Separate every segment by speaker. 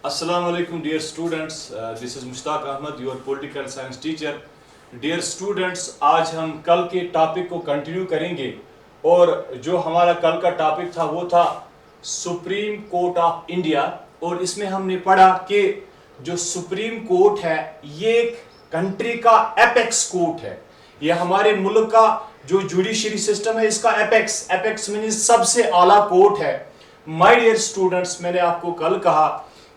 Speaker 1: Assalamu alaikum dear students, this is Mushtaq Ahmed, your political science teacher. Dear students, आज हम कल के topic को कंटिन्यू करेंगे और जो हमारा कल का टॉपिक था वो था सुप्रीम कोर्ट ऑफ इंडिया। और इसमें हमने पढ़ा कि जो सुप्रीम कोर्ट है ये एक कंट्री का एपेक्स कोर्ट है। ये हमारे मुल्क का जो जुडिशरी सिस्टम है इसका एपेक्स मीन्स सबसे आला कोर्ट है। माय डियर स्टूडेंट्स, मैंने आपको कल कहा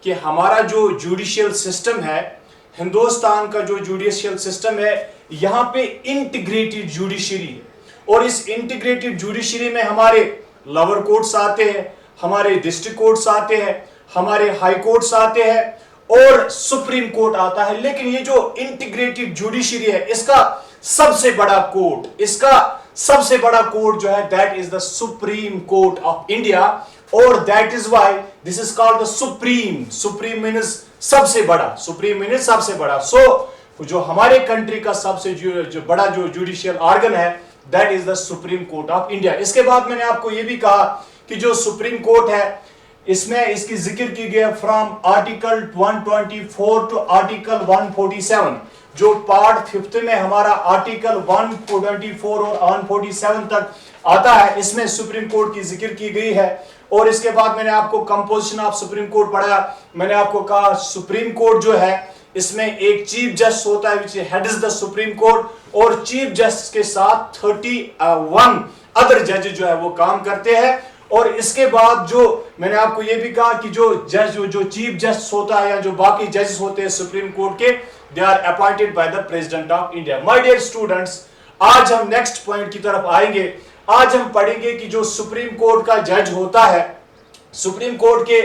Speaker 1: कि हमारा जो जुडिशियल सिस्टम है, हिंदुस्तान का जो जुडिशियल सिस्टम है, यहाँ पे इंटीग्रेटेड जुडिशरी है। और इस इंटीग्रेटेड जुडिशरी में हमारे लोअर कोर्ट्स आते हैं, हमारे डिस्ट्रिक्ट कोर्ट्स आते हैं, हमारे हाई कोर्ट्स आते हैं और सुप्रीम कोर्ट आता है। लेकिन ये जो इंटीग्रेटेड जुडिशरी है इसका सबसे बड़ा कोर्ट जो है that is the supreme Court of India. और that is why this is called the supreme means सबसे बड़ा। सो जो हमारे कंट्री का सबसे जो बड़ा जो जुडिशियल ऑर्गन है that is the supreme Court of India. इसके बाद मैंने आपको यह भी कहा कि जो सुप्रीम कोर्ट है इसमें इसकी जिक्र की गई फ्रॉम आर्टिकल 124 टू आर्टिकल 147। जो पार्ट 5 में हमारा आर्टिकल 124 और 147 तक आता है, इसमें सुप्रीम कोर्ट की जिक्र की गई है। और इसके बाद मैंने आपको कंपोजिशन ऑफ सुप्रीम कोर्ट पढ़ाया। मैंने आपको कहा सुप्रीम कोर्ट जो है इसमें एक चीफ जस्टिस होता है विच हेड्स द सुप्रीम कोर्ट, और चीफ जस्टिस के साथ 31 अदर जज जो है वो काम करते हैं। और इसके बाद जो मैंने आपको ये भी कहा कि जो चीफ जस्टिस होता है या जो बाकी जजेस होते हैं सुप्रीम कोर्ट के, they are appointed by the president of India. My dear students, आज हम नेक्स्ट पॉइंट की तरफ आएंगे। आज हम पढ़ेंगे कि जो सुप्रीम कोर्ट का जज होता है, सुप्रीम कोर्ट के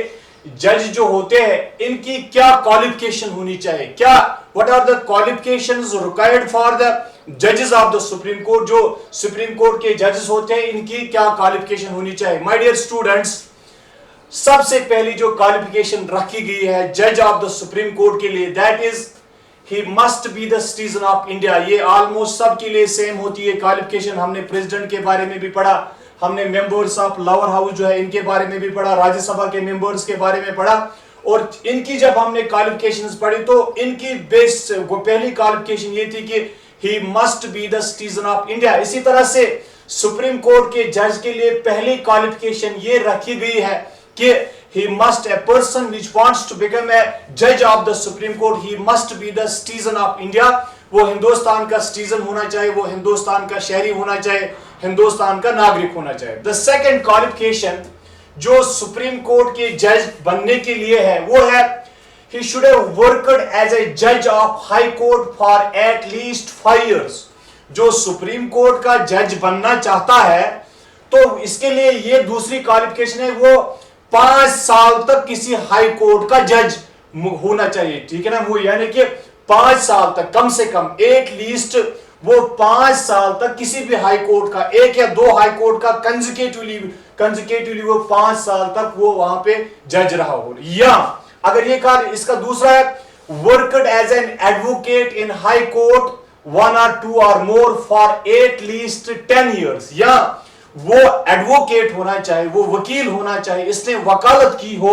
Speaker 1: जज जो होते हैं इनकी क्या क्वालिफिकेशन होनी चाहिए, क्या what are the qualifications required for the जजेस ऑफ द सुप्रीम कोर्ट। जो सुप्रीम कोर्ट के जजेस होते हैं इनकी क्या क्वालिफिकेशन होनी चाहिए। माय डियर स्टूडेंट्स, सबसे पहली जो क्वालिफिकेशन रखी गई है जज ऑफ द सुप्रीम कोर्ट के लिए that is he must be the citizen of India. ये ऑलमोस्ट सबके लिए सेम होती है क्वालिफिकेशन। हमने प्रेसिडेंट के बारे में भी पढ़ा, हमने मेंबर्स ऑफ लोअर हाउस जो है इनके बारे में भी पढ़ा, राज्यसभा के मेंबर्स के बारे में पढ़ा। और इनकी जब हमने क्वालिफिकेशंस पढ़ी तो इनकी बेस पहली क्वालिफिकेशन ये थी कि he must be the citizen of India. इसी तरह से सुप्रीम कोर्ट के जज के लिए पहली क्वालिफिकेशन ये रखी गई है कि he must a person which wants to become a judge of the Supreme Court, he must be the citizen of India। वो हिंदुस्तान का सिटीजन होना चाहिए, वो हिंदुस्तान का शहरी होना चाहिए, हिंदुस्तान का नागरिक होना चाहिए। द सेकंड क्वालिफिकेशन जो सुप्रीम कोर्ट के जज बनने के लिए है वो है he should have worked as a judge of high court for at least 5 years। जो सुप्रीम कोर्ट का जज बनना चाहता है तो इसके लिए ये दूसरी क्वालिफिकेशन है, वो 5 साल तक किसी हाई कोर्ट का जज होना चाहिए। ठीक है ना, वो यानी कि 5 साल तक कम से कम एटलीस्ट वो 5 साल तक किसी भी हाई कोर्ट का, 1 या 2 हाई कोर्ट का कंजिक्यूटिवली वो 5 साल तक वो वहां पे जज रहा हो। या अगर ये कहा, इसका दूसरा है worked as an advocate in high court 1 or 2 or more for at least 10 years। या वो एडवोकेट होना चाहिए, वो वकील होना चाहिए, इसने वकालत की हो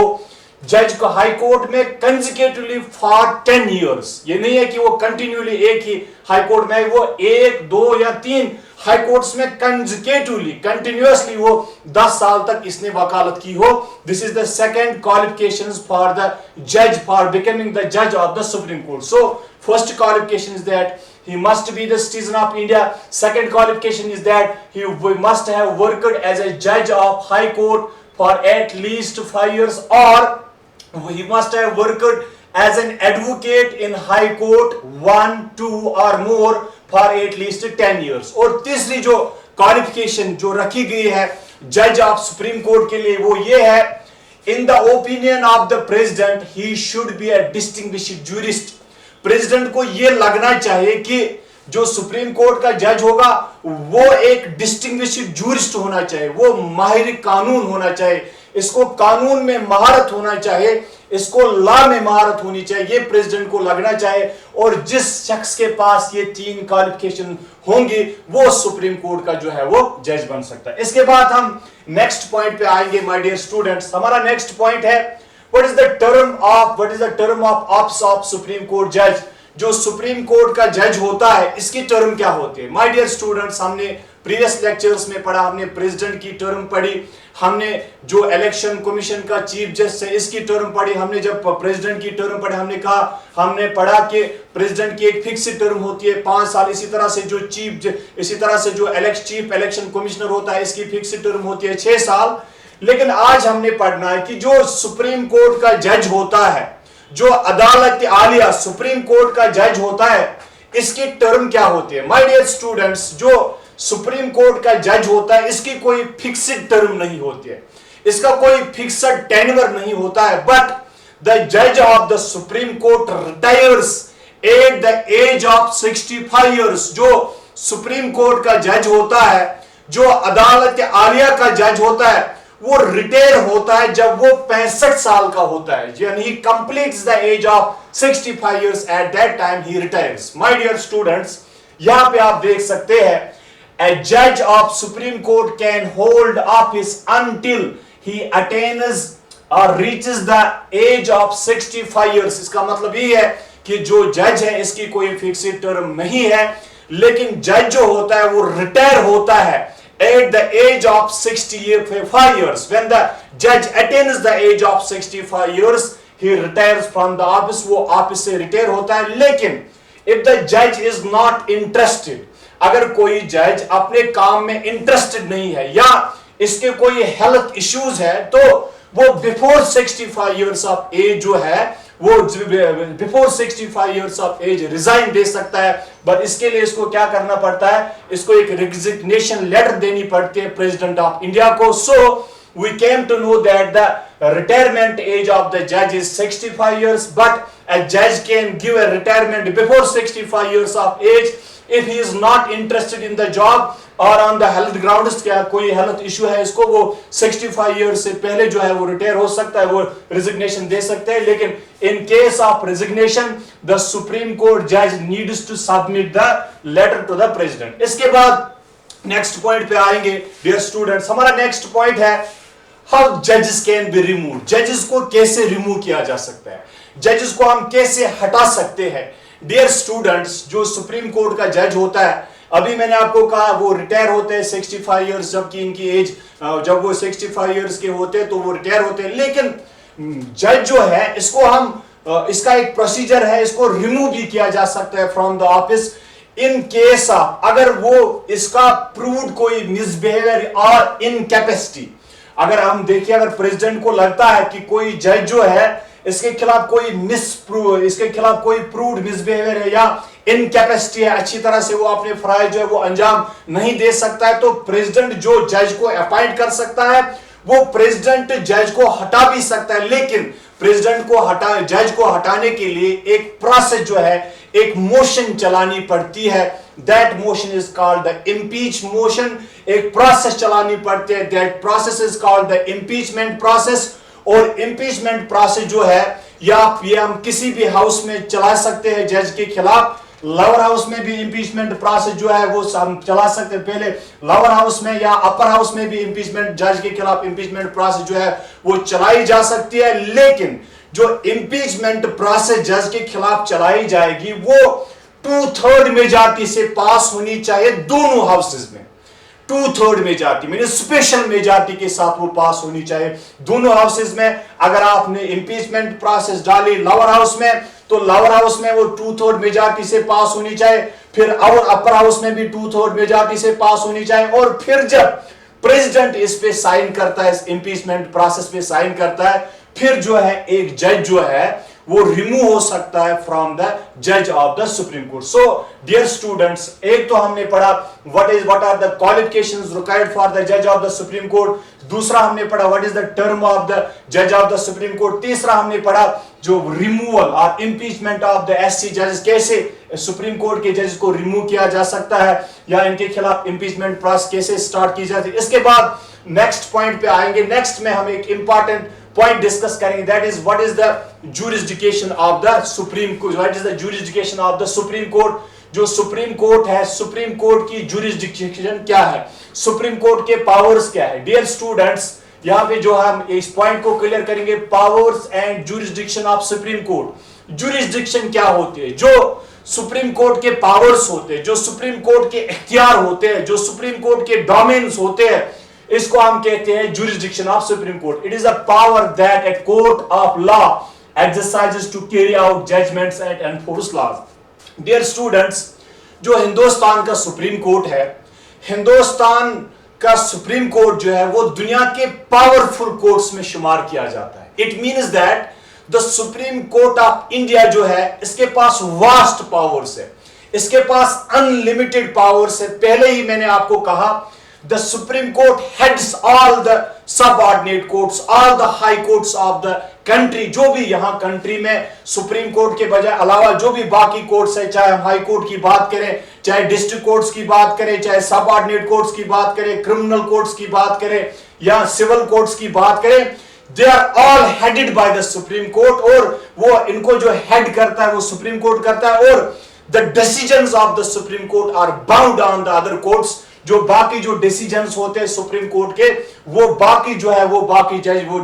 Speaker 1: जज को हाई कोर्ट में कंजिक्यूटिवली फॉर 10 इयर्स। ये नहीं है कि वो कंटिन्यूली एक ही हाई कोर्ट में, वो 1, 2 या 3 हाई कोर्ट्स में कंटिन्यूअसली वो 10 साल तक इसने वकालत की हो। This is the second qualifications for the जज फॉर बिकमिंग द जज of the supreme court. So first qualification is that he must be the citizen of India. Second qualification is that he must have worked as a judge of high court for at least 5 years, or he must have worked as an advocate in high court 1, 2 or more for at least 10 years। और तीसरी जो qualification जो रखी गई है जज of supreme court के लिए वो ये है, in the opinion of the president he should be a distinguished jurist। President को यह लगना चाहिए कि जो सुप्रीम कोर्ट का जज होगा वो एक डिस्टिंग्विश्ड जूरिस्ट होना चाहिए, वो माहिर कानून होना चाहिए, इसको कानून में महारत होना चाहिए, इसको लॉ में महारत होनी चाहिए, ये प्रेसिडेंट को लगना चाहिए। और जिस शख्स के पास ये 3 क्वालिफिकेशन होंगी वो सुप्रीम कोर्ट का जो है वो जज बन सकता है। इसके बाद हम नेक्स्ट पॉइंट पे आएंगे माय डियर स्टूडेंट्स। हमारा नेक्स्ट पॉइंट है what is the term of office of supreme Court जज? जो सुप्रीम कोर्ट का जज होता है इसकी टर्म क्या होती है? माय डियर स्टूडेंट्स, हमने प्रीवियस लेक्चर्स में पढ़ा, हमने प्रेसिडेंट की टर्म पढ़ी, हमने जो इलेक्शन कमीशन का चीफ जस्टिस है इसकी टर्म पढ़ी, हमने जब प्रेसिडेंट की टर्म पढ़ी हमने पढ़ा कि प्रेसिडेंट की एक फिक्स टर्म होती है 5 साल। इसी तरह से जो चीफ इलेक्शन कमिश्नर होता है इसकी फिक्स टर्म होती है 6 साल। लेकिन आज हमने पढ़ना है कि जो सुप्रीम कोर्ट का जज होता है, जो अदालत आलिया सुप्रीम कोर्ट का जज होता है, इसकी टर्म क्या होती है? माय डियर स्टूडेंट्स, जो सुप्रीम कोर्ट का जज होता है इसकी कोई फिक्स्ड टर्म नहीं होती है, इसका कोई फिक्स्ड टेन्योर नहीं होता है, बट द जज of the supreme court retires at the age of 65 years. जो सुप्रीम कोर्ट का जज होता है, जो अदालत आलिया का जज होता है, वो रिटायर होता है जब वो 65 साल का होता है, यानी he completes the age of 65 years, at that time he retires. My dear students, यहां पे आप देख सकते हैं a judge of Supreme Court can hold office until he attains or reaches the age of 65 years। इसका मतलब ये है कि जो जज है इसकी कोई फिक्स्ड टर्म नहीं है, लेकिन जज जो होता है वो रिटायर होता है at the age of 65 years। When the judge attains the age of 65 years, he retires from the office, वो ऑफिस से रिटायर होता है। लेकिन if the judge is not interested, अगर कोई जज अपने काम में इंटरेस्टेड नहीं है या इसके कोई हेल्थ इश्यूज है, तो वो बिफोर 65 इयर्स ऑफ एज जो है वो before 65 years of age resign दे सकता है। बट इसके लिए इसको क्या करना पड़ता है? इसको एक रेजिग्नेशन लेटर देनी पड़ती है प्रेसिडेंट ऑफ इंडिया को। सो we came to know that the retirement age of the judge is 65 years, but a judge can give a retirement before 65 years of age if he is not interested in the job or on the health grounds। क्या कोई health issue है इसको, वो 65 years से पहले जो है वो रिटायर हो सकता है, वो रिजिग्नेशन दे सकते हैं। लेकिन in case of resignation the supreme Court जज needs to submit the letter to the President. इसके बाद नेक्स्ट पॉइंट पे आएंगे डियर स्टूडेंट्स। हमारा नेक्स्ट पॉइंट है हाउ जजेस कैन बी रिमूव। जजेस को कैसे रिमूव किया जा सकता है, जजेस को हम कैसे हटा सकते हैं। डियर स्टूडेंट्स, जो सुप्रीम कोर्ट का जज होता है, अभी मैंने आपको कहा वो रिटायर होते हैं 65 इयर्स, जबकि इनकी एज जब वो 65 इयर्स के होते हैं तो वो रिटायर होते हैं। लेकिन जज जो है इसको हम इसका एक प्रोसीजर है, इसको रिमूव भी किया जा सकता है from the office in case of, अगर वो इसका प्रूव्ड कोई मिसबिहेवियर और इनकैपेसिटी। अगर हम देखिए, अगर प्रेसिडेंट को लगता है कि कोई जज जो है इसके खिलाफ कोई प्रूव्ड मिसबिहेवियर है या इनकैपेसिटी है, अच्छी तरह से वो अपने फराइज जो है वो अंजाम नहीं दे सकता है, तो प्रेसिडेंट जो जज को अपॉइंट कर सकता है वो प्रेसिडेंट जज को हटा भी सकता है। लेकिन प्रेसिडेंट को जज को हटाने के लिए एक प्रोसेस जो है, एक मोशन चलानी पड़ती है। That motion is called the impeach motion. एक प्रोसेस चलानी पड़ती है, that process is called the impeachment process. और इम्पीचमेंट प्रोसेस जो है या ये हम किसी भी हाउस में चला सकते हैं जज के खिलाफ। लोअर हाउस में भी इम्पीचमेंट प्रोसेस जो है वो हम चला सकते हैं, पहले लोअर हाउस में या अपर हाउस में भी इम्पीचमेंट जज के खिलाफ इम्पीचमेंट प्रोसेस जो है वो चलाई जा सकती है। लेकिन जो इम्पीचमेंट प्रोसेस जज के खिलाफ चलाई जाएगी वो 2/3 मेजॉरिटी से पास होनी चाहिए दोनों हाउसेज में। 2/3 मेजॉरिटी मीन स्पेशल मेजॉरिटी के साथ वो पास होनी चाहिए दोनों हाउसेज में। अगर आपने इम्पीचमेंट प्रोसेस डाली लोअर हाउस में तो लोअर हाउस में वो 2/3 मेजॉरिटी से पास होनी चाहिए, फिर और अपर हाउस में भी 2/3 मेजॉरिटी से पास होनी चाहिए। और फिर जब प्रेसिडेंट इस पे साइन करता है, इस इम्पीचमेंट प्रोसेस पे साइन करता है, फिर जो है एक जज जो है वो रिमूव हो सकता है फ्रॉम द जज of the supreme court. So dear students, एक तो हमने पढ़ा what are the qualifications required for the जज ऑफ द सुप्रीम कोर्ट। दूसरा हमने पढ़ा what is the term of the जज ऑफ द सुप्रीम कोर्ट। तीसरा हमने पढ़ा जो रिमूवल और इम्पीचमेंट ऑफ द एससी जजेस, कैसे सुप्रीम कोर्ट के जजेस को रिमूव किया जा सकता है या इनके खिलाफ इम्पीचमेंट प्रोसेस कैसे स्टार्ट की जाती है। इसके बाद नेक्स्ट पॉइंट पे आएंगे। नेक्स्ट में हम एक इंपॉर्टेंट पॉइंट डिस्कस करेंगे, that is what is the jurisdiction of the supreme court. What is the jurisdiction of the supreme court. जो सुप्रीम कोर्ट है, सुप्रीम कोर्ट की जुरिसडिक्शन क्या है, सुप्रीम कोर्ट के पावर्स क्या है। डियर स्टूडेंट्स, यहाँ पे जो हम इस पॉइंट को क्लियर करेंगे, powers and jurisdiction of supreme court. Jurisdiction क्या होती है? जो सुप्रीम कोर्ट के पावर्स होते हैं, जो सुप्रीम कोर्ट के इख्तियार होते हैं, जो सुप्रीम कोर्ट के डोमेन्स होते हैं, इसको हम कहते हैं jurisdiction of supreme court. It is a power that a court of law exercises to carry out judgments and enforce laws. Dear students, जो हिंदुस्तान का सुप्रीम कोर्ट है, हिंदुस्तान का सुप्रीम कोर्ट जो है वो दुनिया के पावरफुल कोर्ट्स में शुमार किया जाता है। It means that the supreme Court of India जो है, इसके पास वास्ट पावर्स है, इसके पास अनलिमिटेड पावर्स है। पहले ही मैंने आपको कहा, the supreme court heads all the subordinate courts, all the high courts of the country. जो भी यहां कंट्री में सुप्रीम कोर्ट के बजाय अलावा जो भी बाकी कोर्ट्स है, चाहे हम हाई कोर्ट की बात करें, चाहे डिस्ट्रिक्ट कोर्ट्स की बात करें, चाहे सबऑर्डिनेट कोर्ट्स की बात करें, क्रिमिनल कोर्ट्स की बात करें या सिविल कोर्ट्स की बात करें, they are all headed by the supreme court. और वो इनको जो हेड करता है वो सुप्रीम कोर्ट करता है, और the decisions of the supreme court are bound on the other courts. जो बाकी जो डिसीजंस होते हैं सुप्रीम कोर्ट के, वो बाकी जो है वो बाकी जज, वो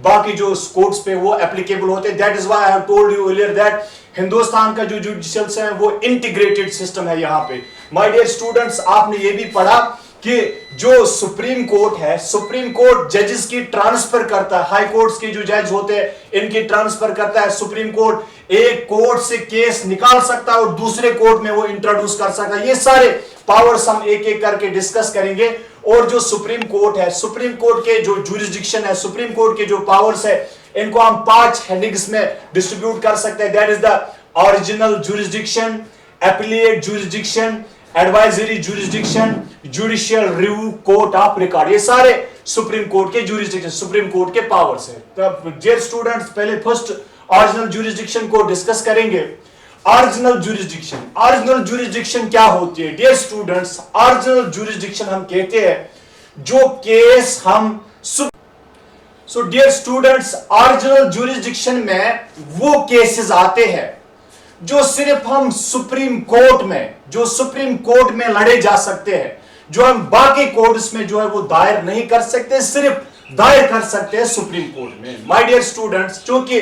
Speaker 1: बाकी जो कोर्ट्स पे वो एप्लीकेबल होते हैं। That is why I have told you earlier that Hindustan का जो जुडिशियल है वो इंटीग्रेटेड सिस्टम है। यहां पे माय डियर स्टूडेंट्स, आपने ये भी पढ़ा कि जो सुप्रीम कोर्ट है, सुप्रीम कोर्ट जजेस की ट्रांसफर करता है, हाई कोर्ट्स के जो जज होते हैं इनकी ट्रांसफर करता है सुप्रीम कोर्ट। एक कोर्ट से केस निकाल सकता है और दूसरे कोर्ट में वो इंट्रोड्यूस कर सकता है। ये सारे पावर्स हम एक एक करके डिस्कस करेंगे। और जो सुप्रीम कोर्ट है, सुप्रीम कोर्ट के जो जुरिस्डिक्शन है, सुप्रीम कोर्ट के जो पावर्स है, इनको हम 5 हेडिंग्स में डिस्ट्रीब्यूट कर सकते हैं। That is the original jurisdiction, appellate jurisdiction, advisory jurisdiction, judicial review, court of record. ये सारे सुप्रीम कोर्ट के जुरिस्डिक्शन, सुप्रीम कोर्ट के पावर्स है। तो डियर स्टूडेंट्स, पहले फर्स्ट ओरिजिनल जुरिस्डिक्शन को डिस्कस करेंगे। ओरिजिनल जुरिस्डिक्शन, ओरिजिनल जुरिस्डिक्शन क्या होती है? डियर स्टूडेंट्स, ओरिजिनल जुरिस्डिक्शन हम कहते हैं जो केस हम so dear students, original jurisdiction में वो केसेस आते हैं जो सिर्फ हम सुप्रीम कोर्ट में, जो सुप्रीम कोर्ट में लड़े जा सकते हैं, जो हम बाकी कोर्ट्स में जो है वो दायर नहीं कर सकते, सिर्फ दायर कर सकते हैं सुप्रीम कोर्ट में। माय डियर स्टूडेंट्स, क्योंकि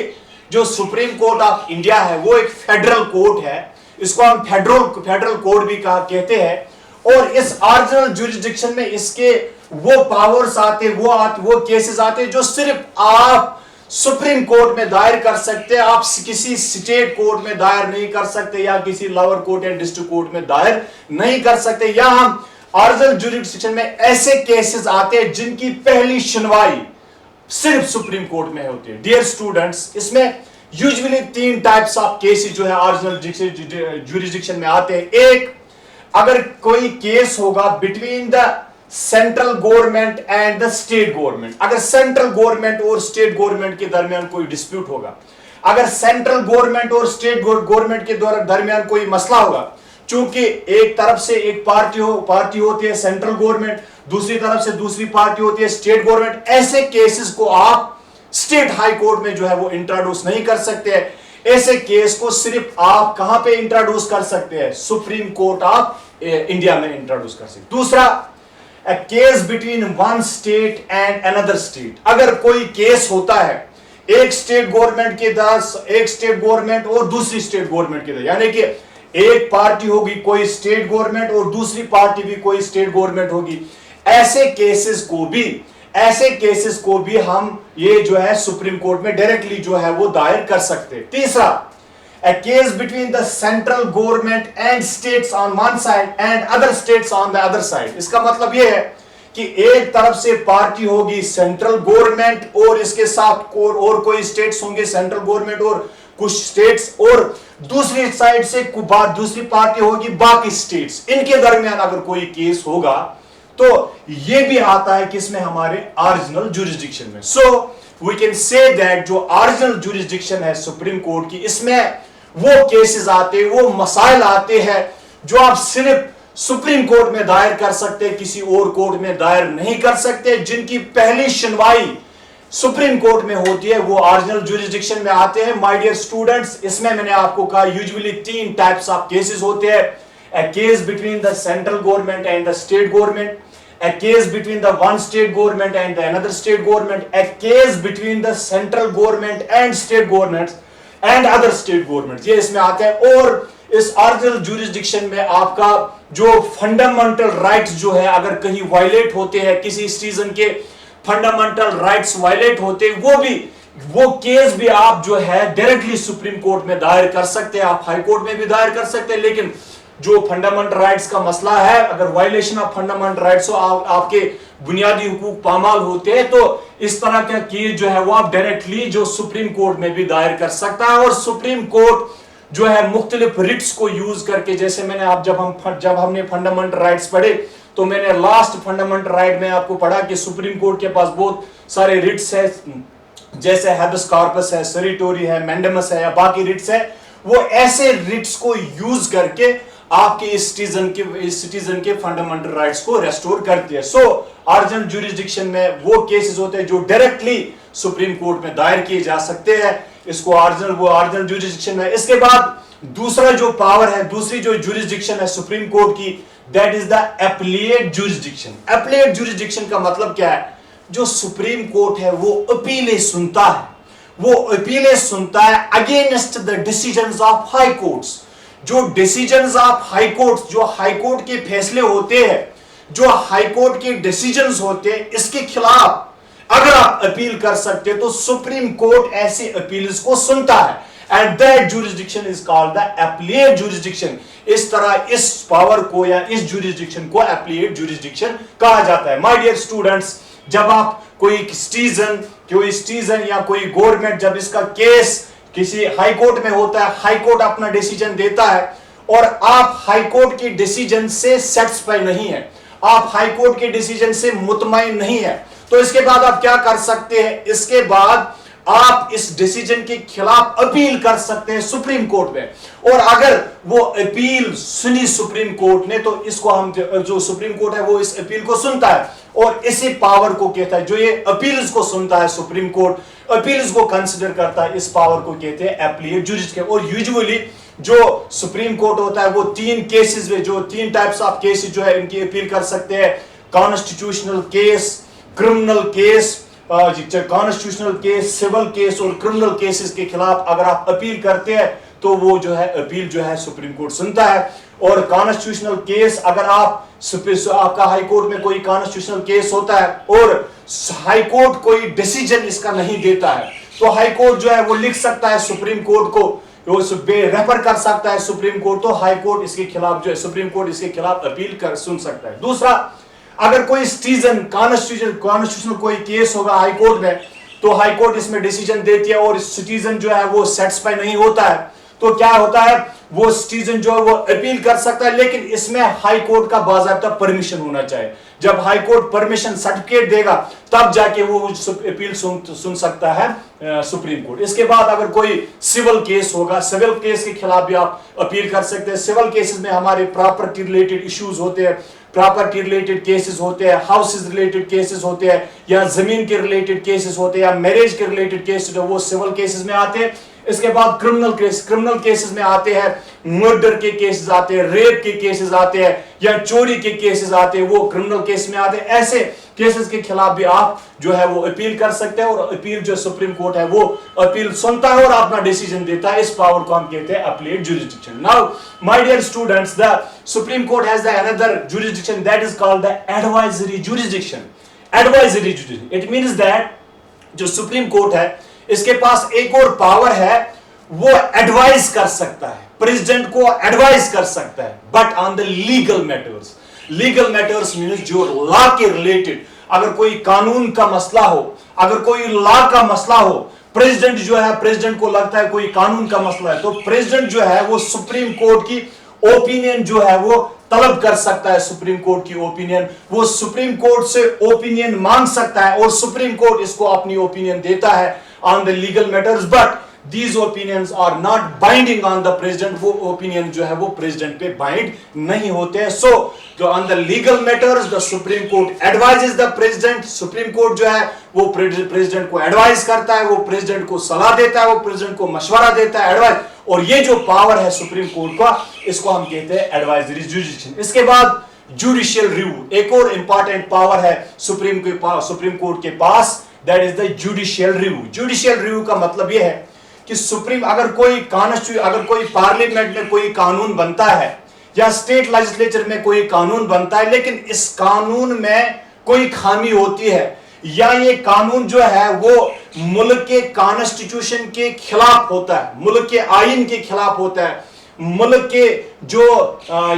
Speaker 1: जो सुप्रीम कोर्ट ऑफ इंडिया है वो एक फेडरल कोर्ट है, इसको हम फेडरल कोर्ट भी कहते हैं। और इस ओरिजिनल जुरिस्डिक्शन में इसके वो पावर्स आते, वो केसेस आते जो सिर्फ आप सुप्रीम कोर्ट में दायर कर सकते हैं, आप किसी स्टेट कोर्ट में दायर नहीं कर सकते, या किसी लोअर कोर्ट या डिस्ट्रिक्ट कोर्ट में दायर नहीं कर सकते। या हम ओरिजिनल जुरिस्डिक्शन में ऐसे केसेस आते हैं जिनकी पहली सुनवाई सिर्फ सुप्रीम कोर्ट में होती है। डियर स्टूडेंट्स, इसमें यूजुअली 3 टाइप्स ऑफ केसेस जो है ओरिजिनल जुरिस्डिक्शन में आते हैं। एक, अगर कोई केस होगा between the central government and the state government, अगर सेंट्रल गवर्नमेंट और स्टेट गवर्नमेंट के दरमियान कोई डिस्प्यूट होगा, अगर सेंट्रल गवर्नमेंट और स्टेट गवर्नमेंट के दरमियान कोई मसला होगा, चूंकि एक तरफ से एक पार्टी होती है सेंट्रल गवर्नमेंट, दूसरी तरफ से दूसरी पार्टी होती है स्टेट गवर्नमेंट, ऐसे केसेस को आप स्टेट हाई कोर्ट में जो है वो इंट्रोड्यूस नहीं कर सकते। ऐसे केस को सिर्फ आप कहां पे इंट्रोड्यूस कर सकते हैं? सुप्रीम कोर्ट ऑफ इंडिया में इंट्रोड्यूस कर सकते। दूसरा, a case between one state and another state, अगर कोई केस होता है एक स्टेट गवर्नमेंट के दर, एक स्टेट गवर्नमेंट और दूसरी स्टेट गवर्नमेंट के दर, यानी कि एक पार्टी होगी कोई स्टेट गवर्नमेंट और दूसरी पार्टी भी कोई स्टेट गवर्नमेंट होगी, ऐसे केसेस को भी हम ये जो है सुप्रीम कोर्ट में डायरेक्टली जो है वो दायर कर सकते हैं। तीसरा, a case between the central government and states on one side and other states on the other side। इसका मतलब यह है कि एक तरफ से पार्टी होगी सेंट्रल गवर्नमेंट और इसके साथ और कोई स्टेट्स होंगे सेंट्रल गवर्नमेंट और कुछ स्टेट्स, और दूसरी साइड से दूसरी पार्टी होगी बाकी स्टेट्स। इनके दरमियान अगर कोई केस होगा तो ये भी आता है किसमें? हमारे ओरिजिनल जुरिस्डिक्शन में। So we can say that जो ओरिजिनल जुरिस्डिक्शन है सुप्रीम कोर्ट की, इसमें वो केसेस आते हैं, वो मसाइल आते हैं जो आप सिर्फ सुप्रीम कोर्ट में दायर कर सकते हैं, किसी और कोर्ट में दायर नहीं कर सकते, जिनकी पहली सुनवाई सुप्रीम कोर्ट में होती है, वो ओरिजिनल जुरिस्डिक्शन में आते हैं। माय डियर स्टूडेंट्स, इसमें मैंने आपको कहा यूजुअली 3 टाइप्स ऑफ केसेस होते हैं। A case between the central government and the state government, a case between the one state government and the another state government, a case between the central government and state governments and other state governments, ये इसमें आता है। और इस original jurisdiction में आपका जो fundamental rights जो है अगर कहीं वायलेट होते हैं, किसी सिटीजन के फंडामेंटल राइट्स वायलेट होते हैं, वो केस भी आप जो है डायरेक्टली सुप्रीम कोर्ट में दायर कर सकते हैं, आप हाई कोर्ट में भी दायर कर सकते हैं। लेकिन जो फंडामेंटल राइट्स का मसला है, अगर वायलेशन ऑफ फंडामेंटल राइट्स हो, आपके बुनियादी हुकूक पामाल होते हैं, तो इस तरह का केस जो है वो आप डायरेक्टली जो सुप्रीम कोर्ट में भी दायर कर सकता है। और सुप्रीम कोर्ट जो है मुख्तलिफ रिट्स को यूज करके, जैसे मैंने आप जब हमने फंडामेंटल राइट्स पढ़े तो मैंने लास्ट फंडामेंटल राइट में आपको पढ़ा कि सुप्रीम कोर्ट के पास बहुत सारे रिट्स है, जैसे हैबस कॉर्पस है, सरिटोरी है, मैंडेमस है या बाकी रिट्स है। वो ऐसे रिट्स को यूज करके आपके इस सिटीजन के फंडामेंटल राइट्स को रेस्टोर करती है। सो ऑरिजिनल जुरिस्डिक्शन में वो केसेस होते हैं जो डायरेक्टली सुप्रीम कोर्ट में दायर किए जा सकते हैं, इसको ऑरिजिनल जुरिस्डिक्शन है। इसके बाद दूसरा जो पावर है, दूसरी जो जुरिस्डिक्शन है सुप्रीम कोर्ट की, that is the appellate jurisdiction. Appellate jurisdiction का मतलब क्या है? जो सुप्रीम कोर्ट है वो अपीलें सुनता है, वो अपीलें सुनता है against the decisions of high courts. जो डिसीजंस ऑफ हाई कोर्ट्स, जो हाई कोर्ट के फैसले होते हैं, जो हाई कोर्ट के डिसीजंस होते हैं, इसके खिलाफ अगर आप अपील कर सकते हैं तो सुप्रीम कोर्ट ऐसी अपील्स को सुनता है, and that jurisdiction is called the appellate jurisdiction. इस तरह इस पावर को या इस जुरिस्डिक्शन को एप्लीएट जुरिस्डिक्शन कहा जाता है। माय डियर स्टूडेंट्स, जब आप कोई सिटीजन या कोई गवर्नमेंट, जब इसका केस किसी हाई कोर्ट में होता है, हाई कोर्ट अपना डिसीजन देता है और आप हाई कोर्ट के डिसीजन से सेटिस्फाई नहीं है, आप हाई कोर्ट के डिसीजन से मुतमईन नहीं है, तो इसके बाद आप क्या कर सकते हैं? इसके बाद आप इस डिसीजन के खिलाफ अपील कर सकते हैं सुप्रीम कोर्ट में, और अगर वो अपील सुनी सुप्रीम कोर्ट ने तो इसको हम जो सुप्रीम कोर्ट है वो इस अपील को सुनता है और इसी पावर को कहता है, जो ये अपील्स को सुनता है सुप्रीम कोर्ट, अपील्स को कंसीडर करता है, इस पावर को कहते हैं एप्लीएट जुरिस्डिक्शन। और यूजुअली जो सुप्रीम कोर्ट होता है वो तीन टाइप्स ऑफ केसेस जो है इनकी अपील कर सकते हैं: constitutional case, criminal case, constitutional case, civil case और क्रिमिनल केसेस के खिलाफ अगर आप अपील करते हैं तो वो जो है अपील जो है सुप्रीम कोर्ट सुनता है। और कॉन्स्टिट्यूशनल केस, अगर आपका हाई कोर्ट में कोई कॉन्स्टिट्यूशनल केस होता है और हाई कोर्ट कोई डिसीजन इसका नहीं देता है, तो हाई कोर्ट जो है वो लिख सकता है सुप्रीम कोर्ट को, रेफर कर सकता है सुप्रीम कोर्ट, तो हाई कोर्ट इसके खिलाफ जो है सुप्रीम कोर्ट इसके खिलाफ अपील कर सुन सकता है। दूसरा, अगर कोई सिटीजन कॉन्स्टिट्यूशनल कोई केस होगा हाई कोर्ट में, तो हाई कोर्ट इसमें डिसीजन देती है और सिटीजन जो है वो सेटिस्फाई नहीं होता है, तो क्या होता है? वो सिटीजन जो है वो अपील कर सकता है, लेकिन इसमें हाई कोर्ट का बाकायदा परमिशन होना चाहिए। जब हाई कोर्ट परमिशन सर्टिफिकेट देगा तब जाके वो अपील सुन सकता है सुप्रीम कोर्ट। इसके बाद अगर कोई सिविल केस होगा, सिविल केस के खिलाफ भी आप अपील कर सकते हैं। सिविल केसेस में हमारे प्रॉपर्टी रिलेटेड इश्यूज होते हैं, प्रॉपर्टी रिलेटेड केसेस होते हैं, हाउसेस रिलेटेड केसेस होते हैं, या जमीन के रिलेटेड केसेस होते हैं, या मैरिज के रिलेटेड केसेस, वो सिविल केसेस में आते हैं। इसके बाद क्रिमिनल केसेस में आते हैं, मर्डर के केसेस आते हैं, रेप के केसेस आते हैं, या चोरी के केसेस आते हैं, वो क्रिमिनल केस में आते हैं। ऐसे केसेस के खिलाफ भी आप जो है वो अपील कर सकते हैं, और अपील जो सुप्रीम कोर्ट है वो अपील सुनता है और अपना डिसीजन देता है। इस पावर को हम कहते हैं appellate jurisdiction. Now my dear students, the supreme Court has the another jurisdiction that is called the advisory jurisdiction. Advisory jurisdiction, it means that जो सुप्रीम कोर्ट है इसके पास एक और पावर है, वो एडवाइस कर सकता है, प्रेसिडेंट को एडवाइस कर सकता है, but on the legal matters. Legal matters means जो लॉ के रिलेटेड, अगर कोई कानून का मसला हो, अगर कोई लॉ का मसला हो, प्रेसिडेंट जो है, प्रेसिडेंट को लगता है कोई कानून का मसला है, तो प्रेसिडेंट जो है वो सुप्रीम कोर्ट की ओपिनियन जो है वो तलब कर सकता है। सुप्रीम कोर्ट की ओपिनियन, वो सुप्रीम कोर्ट से ओपिनियन मांग सकता है और सुप्रीम कोर्ट इसको अपनी ओपिनियन देता है on the legal matters, but these opinions are not binding on the president। वो ओपिनियन जो है वो प्रेसिडेंट पे बाइंड नहीं होते हैं। सो on the legal matters the supreme court advises the president। Supreme court जो है वो प्रेसिडेंट को एडवाइस करता है, वो प्रेसिडेंट को सलाह देता है, वो प्रेसिडेंट को मशवरा देता है, एडवाइस। और ये जो पावर है सुप्रीम कोर्ट का, इसको हम कहते हैं एडवाइजरी जुरिस्डिक्शन। इसके बाद जुडिशियल रिव्यू। एक और इंपॉर्टेंट पावर है सुप्रीम कोर्ट के पास, that is the judicial review. Judicial review का मतलब यह है कि सुप्रीम अगर कोई पार्लियामेंट में कोई कानून बनता है या स्टेट लेजिस्लेचर में कोई कानून बनता है, लेकिन इस कानून में कोई खामी होती है या ये कानून जो है वो मुल्क के कॉन्स्टिट्यूशन के खिलाफ होता है, मुल्क के आईन के खिलाफ होता है, मुल्क के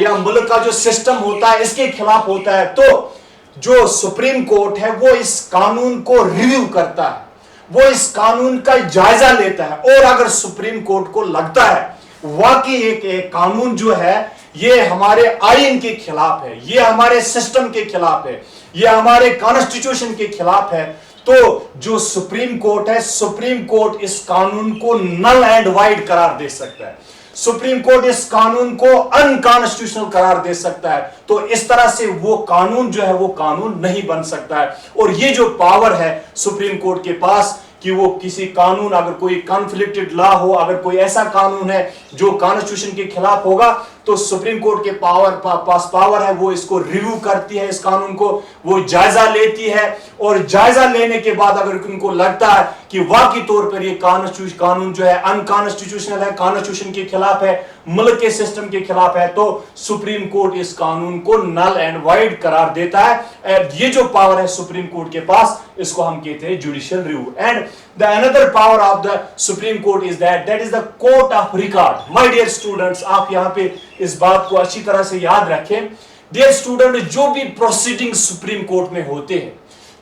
Speaker 1: या मुल्क का जो सिस्टम होता है इसके खिलाफ होता है, तो जो सुप्रीम कोर्ट है वो इस कानून को रिव्यू करता है, वो इस कानून का जायजा लेता है। और अगर सुप्रीम कोर्ट को लगता है वाकई एक कानून जो है ये हमारे आईन के खिलाफ है, ये हमारे सिस्टम के खिलाफ है, ये हमारे कॉन्स्टिट्यूशन के खिलाफ है, तो जो सुप्रीम कोर्ट है, सुप्रीम कोर्ट इस कानून को नल एंड वाइड करार दे सकता है, सुप्रीम कोर्ट इस कानून को अनकॉन्स्टिट्यूशनल करार दे सकता है। तो इस तरह से वो कानून जो है वो कानून नहीं बन सकता है। और ये जो पावर है सुप्रीम कोर्ट के पास कि वो किसी कानून, अगर कोई कॉन्फ्लिक्टेड लॉ हो, अगर कोई ऐसा कानून है जो कॉन्स्टिट्यूशन के खिलाफ होगा, तो सुप्रीम कोर्ट के पास पावर है, वो इसको रिव्यू करती है, इस कानून को वो जायजा लेती है, और जायजा लेने के बाद अगर उनको लगता है कि वाकई तौर पर ये कानून जो है अनकॉन्स्टिट्यूशनल है, कॉन्स्टिट्यूशन के खिलाफ है, मुल्क के सिस्टम के खिलाफ है, तो सुप्रीम कोर्ट इस कानून को नल एंड वाइड करार देता है। ये जो पावर है सुप्रीम कोर्ट के पास, इसको हम कहते हैं judicial review. And the another power of the supreme court is that is the court of record. My dear students, आप यहां पे इस बात को अच्छी तरह से याद रखें। डियर स्टूडेंट, जो भी प्रोसीडिंग सुप्रीम कोर्ट में होते हैं,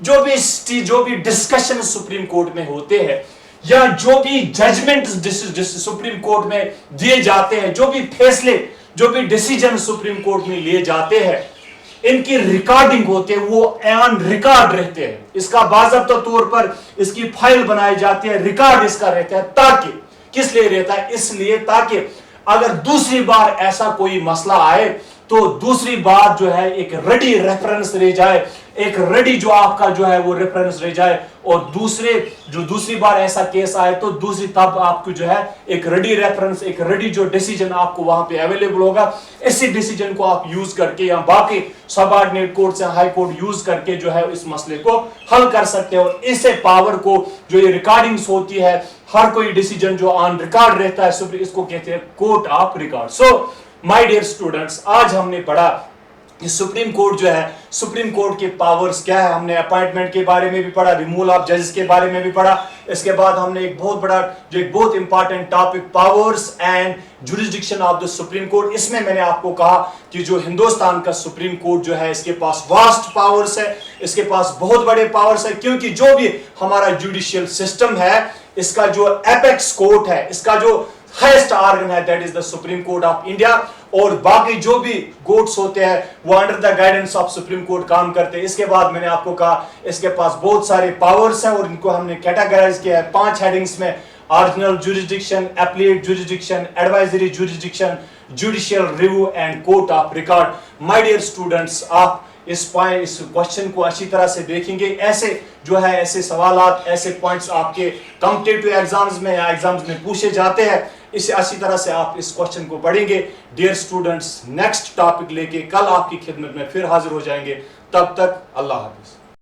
Speaker 1: जो भी डिस्कशन सुप्रीम कोर्ट में होते हैं, या जो भी जजमेंट सुप्रीम कोर्ट में दिए जाते हैं, जो भी फैसले, जो भी डिसीजन सुप्रीम कोर्ट में लिए जाते हैं, इनकी रिकॉर्डिंग होते हैं, वो ऑन रिकॉर्ड रहते हैं। इसका बाज़ाब्ता तौर पर इसकी फाइल बनाई जाती है, रिकॉर्ड इसका रहता है, ताकि किस लिए रहता है? इसलिए ताकि अगर दूसरी बार ऐसा कोई मसला आए तो दूसरी बार जो है एक रेडी रेफरेंस रह जाए, एक रेडी जो आपका जो है वो रेफरेंस रह जाए, और दूसरी बार ऐसा केस आए तो तब आपको जो है एक रेडी रेफरेंस, एक रेडी जो डिसीजन आपको वहां पे अवेलेबल होगा। इसी डिसीजन को आप यूज करके या बाकी सबऑर्डिनेट कोर्ट से हाई कोर्ट यूज करके जो है इस मसले को हल कर सकते हैं। और इसे पावर को, जो ये रिकॉर्डिंग्स होती है, हर कोई डिसीजन जो ऑन रिकॉर्ड रहता है, इसको कहते हैं court of record. So my dear students, आज हमने पढ़ा कि सुप्रीम कोर्ट जो है, सुप्रीम कोर्ट के पावर्स क्या है। हमने अपॉइंटमेंट के बारे में भी पढ़ा, रिमूवल ऑफ जजेस के बारे में भी पढ़ा। इसके बाद हमने एक बहुत important topic, powers and jurisdiction of the supreme court. इसमें मैंने आपको कहा कि जो हिंदुस्तान का सुप्रीम कोर्ट जो है, इसके पास वास्ट पावर्स है, इसके पास बहुत बड़े पावर्स है, क्योंकि जो भी हमारा जुडिशियल सिस्टम है, इसका जो एपेक्स कोर्ट है, इसका जो हाईएस्ट ऑर्गन है, that is the supreme Court of India. और बाकी जो भी कोर्ट्स होते हैं वो under the guidance of supreme court काम करते हैं। इसके बाद मैंने आपको कहा इसके पास बहुत सारे पावर्स हैं और इनको हमने कैटेगराइज किया है 5 हेडिंग्स में: original jurisdiction, appellate jurisdiction, advisory jurisdiction, judicial review and court of record. My dear students, आप इस क्वेश्चन को अच्छी तरह से देखेंगे। ऐसे सवालात, ऐसे पॉइंट्स आपके कॉम्पिटिटिव एग्जाम्स में या एग्जाम्स में पूछे जाते हैं। इसे अच्छी तरह से आप इस क्वेश्चन को पढ़ेंगे। डियर स्टूडेंट्स, नेक्स्ट टॉपिक लेके कल आपकी खिदमत में फिर हाजिर हो जाएंगे। तब तक अल्लाह हाफिज।